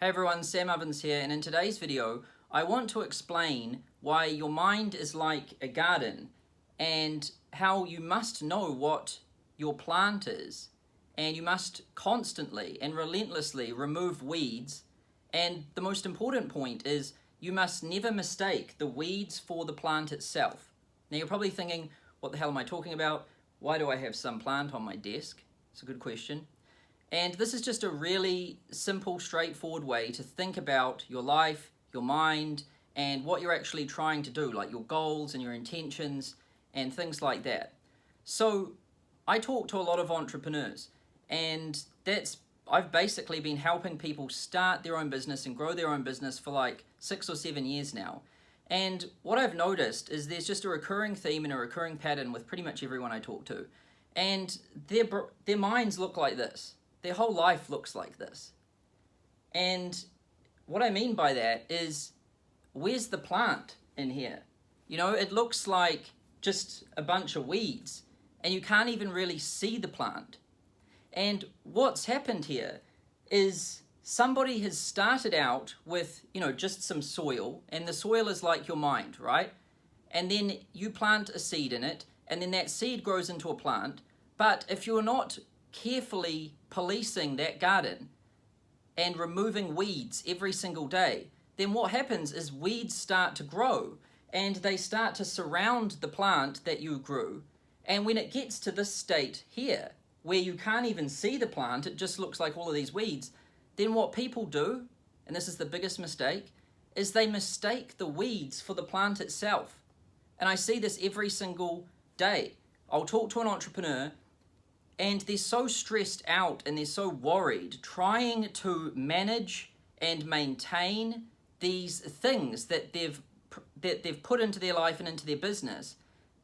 Hey everyone, Sam Ovens here, and in today's video, I want to explain why your mind is like a garden and how you must know what your plant is, and you must constantly and relentlessly remove weeds. And the most important point is you must never mistake the weeds for the plant itself. Now you're probably thinking, what the hell am I talking about? Why do I have some plant on my desk? It's a good question. And this is just a really simple, straightforward way to think about your life, your mind, and what you're actually trying to do, like your goals and your intentions and things like that. So I talk to a lot of entrepreneurs, and I've basically been helping people start their own business and grow their own business for like 6 or 7 years now. And what I've noticed is there's just a recurring theme and a recurring pattern with pretty much everyone I talk to. And their minds look like this. Their whole life looks like this. And what I mean by that is, where's the plant in here? You know, it looks like just a bunch of weeds, and you can't even really see the plant. And what's happened here is somebody has started out with, just some soil, and the soil is like your mind, right? And then you plant a seed in it, and then that seed grows into a plant. But if you're not carefully policing that garden and removing weeds every single day, then what happens is weeds start to grow and they start to surround the plant that you grew. And when it gets to this state here, where you can't even see the plant, it just looks like all of these weeds, then what people do, and this is the biggest mistake, is they mistake the weeds for the plant itself. And I see this every single day. I'll talk to an entrepreneur and they're so stressed out and they're so worried trying to manage and maintain these things that they've put into their life and into their business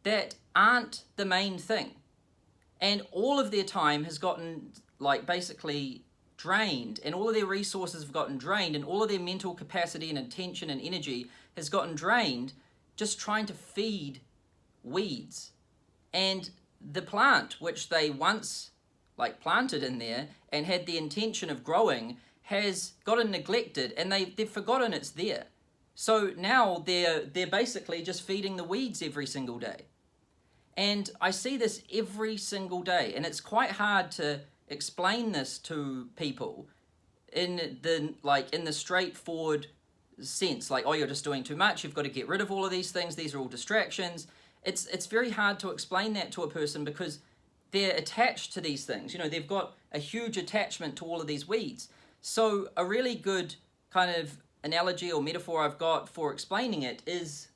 that aren't the main thing. And all of their time has gotten basically drained, and all of their resources have gotten drained, and all of their mental capacity and attention and energy has gotten drained just trying to feed weeds. And the plant, which they once planted in there and had the intention of growing, has gotten neglected, and they've forgotten it's there. So now they're basically just feeding the weeds every single day. And I see this every single day, and it's quite hard to explain this to people in the straightforward sense, oh, you're just doing too much, you've got to get rid of all of these things, these are all distractions. It's very hard to explain that to a person because they're attached to these things. They've got a huge attachment to all of these weeds. So a really good kind of analogy or metaphor I've got for explaining it is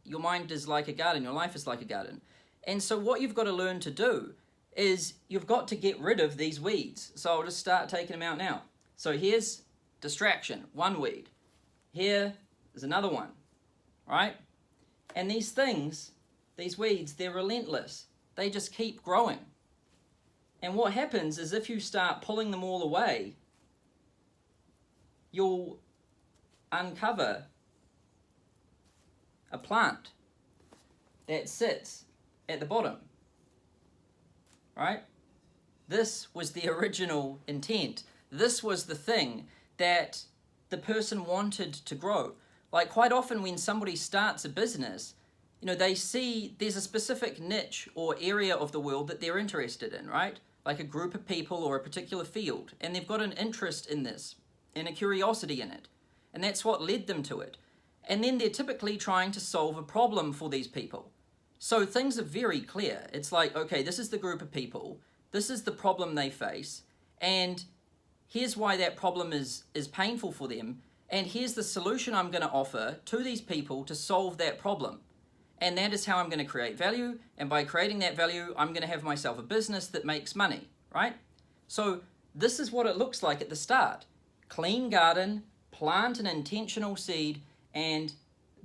your mind is like a garden, your life is like a garden. And so what you've got to learn to do is you've got to get rid of these weeds. So I'll just start taking them out now. So here's distraction, one weed. Here is another one, right? And these things, these weeds, they're relentless. They just keep growing. And what happens is if you start pulling them all away, you'll uncover a plant that sits at the bottom, right? This was the original intent. This was the thing that the person wanted to grow. Quite often when somebody starts a business, they see there's a specific niche or area of the world that they're interested in, right? Like a group of people or a particular field, and they've got an interest in this and a curiosity in it. And that's what led them to it. And then they're typically trying to solve a problem for these people. So things are very clear. It's okay, this is the group of people, this is the problem they face, and here's why that problem is painful for them, and here's the solution I'm going to offer to these people to solve that problem. And that is how I'm going to create value, and by creating that value, I'm going to have myself a business that makes money, right? So this is what it looks like at the start. Clean garden, plant an intentional seed, and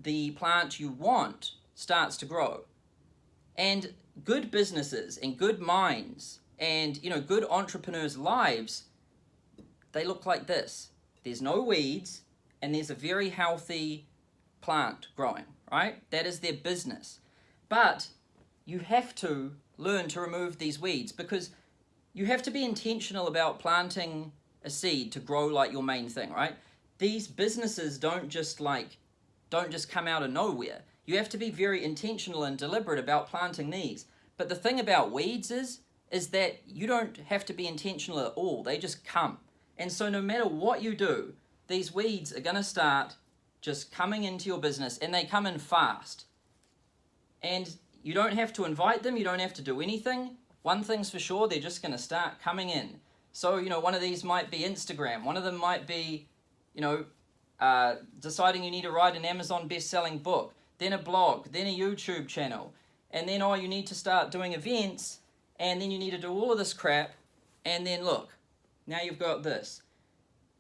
the plant you want starts to grow. And good businesses and good minds and good entrepreneurs' lives, they look like this. There's no weeds and there's a very healthy plant growing, right? That is their business. But you have to learn to remove these weeds because you have to be intentional about planting a seed to grow like your main thing, right? These businesses don't just come out of nowhere. You have to be very intentional and deliberate about planting these. But the thing about weeds is that you don't have to be intentional at all. They just come. And so no matter what you do, these weeds are going to start just coming into your business, and they come in fast. And you don't have to invite them. You don't have to do anything. One thing's for sure, they're just going to start coming in. So, one of these might be Instagram. One of them might be, deciding you need to write an Amazon best-selling book, then a blog, then a YouTube channel. And then, you need to start doing events, and then you need to do all of this crap. And then look, now you've got this.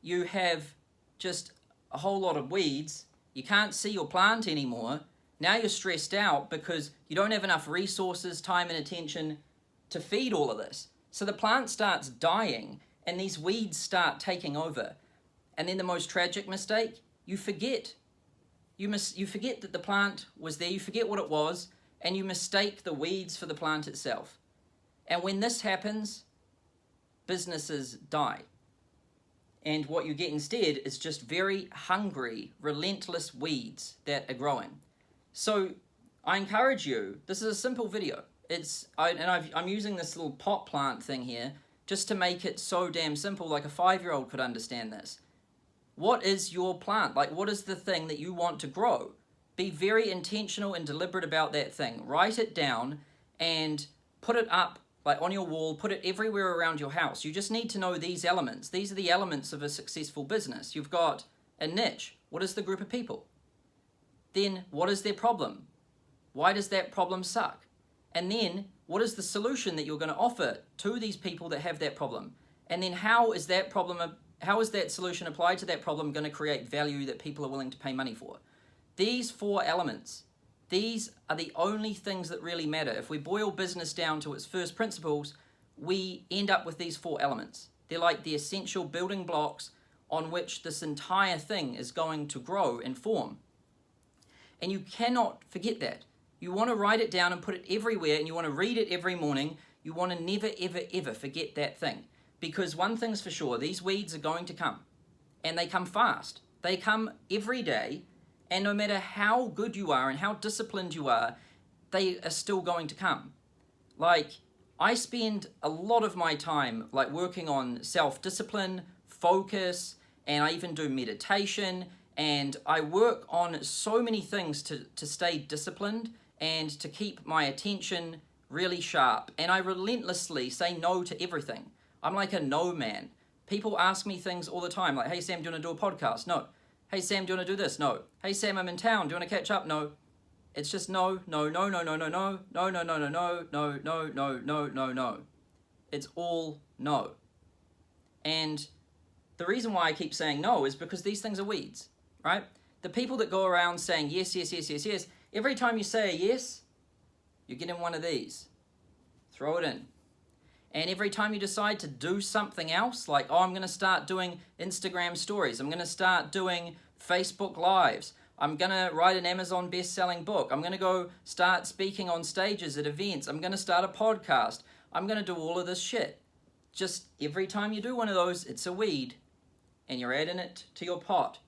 You have just a whole lot of weeds. You can't see your plant anymore. Now you're stressed out because you don't have enough resources, time, and attention to feed all of this. So the plant starts dying, and these weeds start taking over. And then the most tragic mistake, you forget. You forget that the plant was there, you forget what it was, and you mistake the weeds for the plant itself. And when this happens, businesses die. And what you get instead is just very hungry, relentless weeds that are growing. So I encourage you, this is a simple video. I'm using this little pot plant thing here just to make it so damn simple, like a 5-year-old could understand this. What is your plant? Like, what is the thing that you want to grow? Be very intentional and deliberate about that thing. Write it down and put it up like on your wall, put it everywhere around your house. You just need to know these elements. These are the elements of a successful business. You've got a niche. What is the group of people? Then what is their problem? Why does that problem suck? And then what is the solution that you're going to offer to these people that have that problem? And then how is that solution applied to that problem going to create value that people are willing to pay money for? These 4 elements, these are the only things that really matter. If we boil business down to its first principles, we end up with these 4 elements. They're like the essential building blocks on which this entire thing is going to grow and form. And you cannot forget that. You want to write it down and put it everywhere, and you want to read it every morning. You want to never, ever, ever forget that thing. Because one thing's for sure, these weeds are going to come. And they come fast. They come every day. And no matter how good you are and how disciplined you are, they are still going to come. Like, I spend a lot of my time working on self-discipline, focus, and I even do meditation. And I work on so many things to stay disciplined and to keep my attention really sharp. And I relentlessly say no to everything. I'm like a no man. People ask me things all the time, like, hey Sam, do you want to do a podcast? No. Hey Sam, do you want to do this? No. Hey Sam, I'm in town. Do you want to catch up? No. It's just no, no, no, no, no, no, no, no, no, no, no, no, no, no, no, no, no, no. It's all no. And the reason why I keep saying no is because these things are weeds, right? The people that go around saying yes, yes, yes, yes, yes, every time you say a yes, you get in one of these. Throw it in. And every time you decide to do something else, like, oh, I'm going to start doing Instagram stories, I'm going to start doing Facebook Lives, I'm going to write an Amazon best-selling book, I'm going to go start speaking on stages at events, I'm going to start a podcast, I'm going to do all of this shit. Just every time you do one of those, it's a weed, and you're adding it to your pot.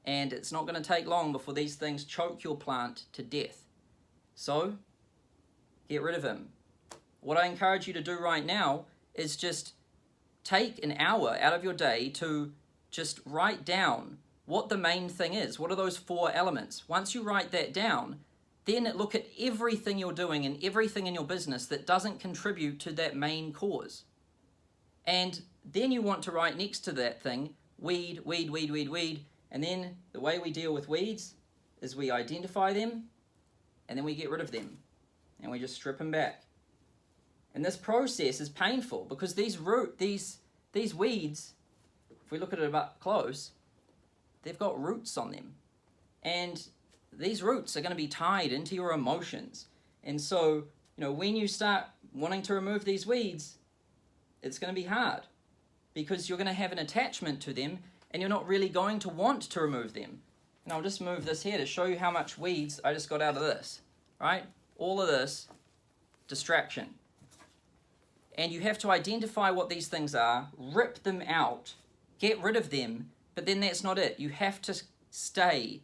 And it's not going to take long before these things choke your plant to death. So, get rid of them. What I encourage you to do right now is just take an hour out of your day to just write down what the main thing is. What are those 4 elements? Once you write that down, then look at everything you're doing and everything in your business that doesn't contribute to that main cause. And then you want to write next to that thing, weed, weed, weed, weed, weed. And then the way we deal with weeds is we identify them and then we get rid of them and we just strip them back. And this process is painful because these weeds, if we look at it up close, they've got roots on them. And these roots are going to be tied into your emotions. And so, when you start wanting to remove these weeds, it's going to be hard because you're going to have an attachment to them and you're not really going to want to remove them. And I'll just move this here to show you how much weeds I just got out of this, right? All of this, distraction. And you have to identify what these things are, rip them out, get rid of them, but then that's not it. You have to stay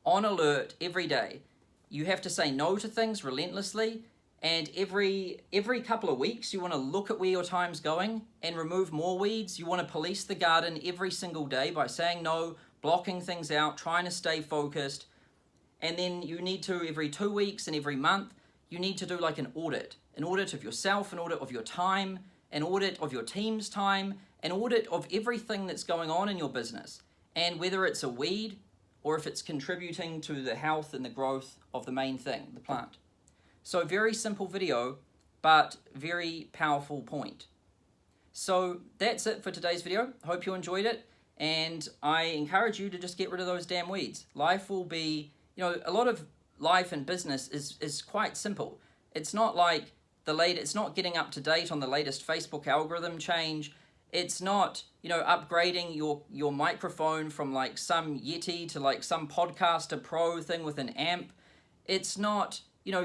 on alert every day. You have to say no to things relentlessly, and every couple of weeks you want to look at where your time's going and remove more weeds. You want to police the garden every single day by saying no, blocking things out, trying to stay focused. And then you need to, every 2 weeks and every month, you need to do like an audit of yourself, an audit of your time, an audit of your team's time, an audit of everything that's going on in your business, and whether it's a weed or if it's contributing to the health and the growth of the main thing, the plant. So very simple video, but very powerful point. So that's it for today's video. Hope you enjoyed it, and I encourage you to just get rid of those damn weeds. Life will be, a lot of life and business is quite simple. It's not like it's not getting up to date on the latest Facebook algorithm change. It's not, upgrading your microphone from like some Yeti to like some Podcaster Pro thing with an amp. It's not,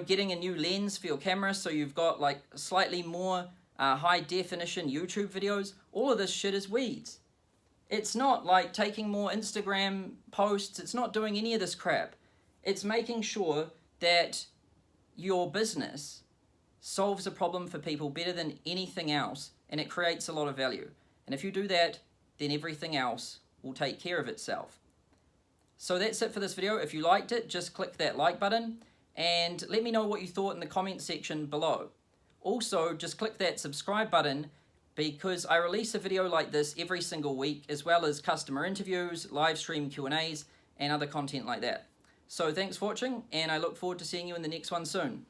getting a new lens for your camera so you've got like slightly more high definition YouTube videos. All of this shit is weeds. It's not like taking more Instagram posts. It's not doing any of this crap. It's making sure that your business solves a problem for people better than anything else, and it creates a lot of value. And if you do that, then everything else will take care of itself. So that's it for this video. If you liked it, just click that like button and let me know what you thought in the comment section below. Also, just click that subscribe button because I release a video like this every single week, as well as customer interviews, live stream Q&As, and other content like that. So thanks for watching, and I look forward to seeing you in the next one soon.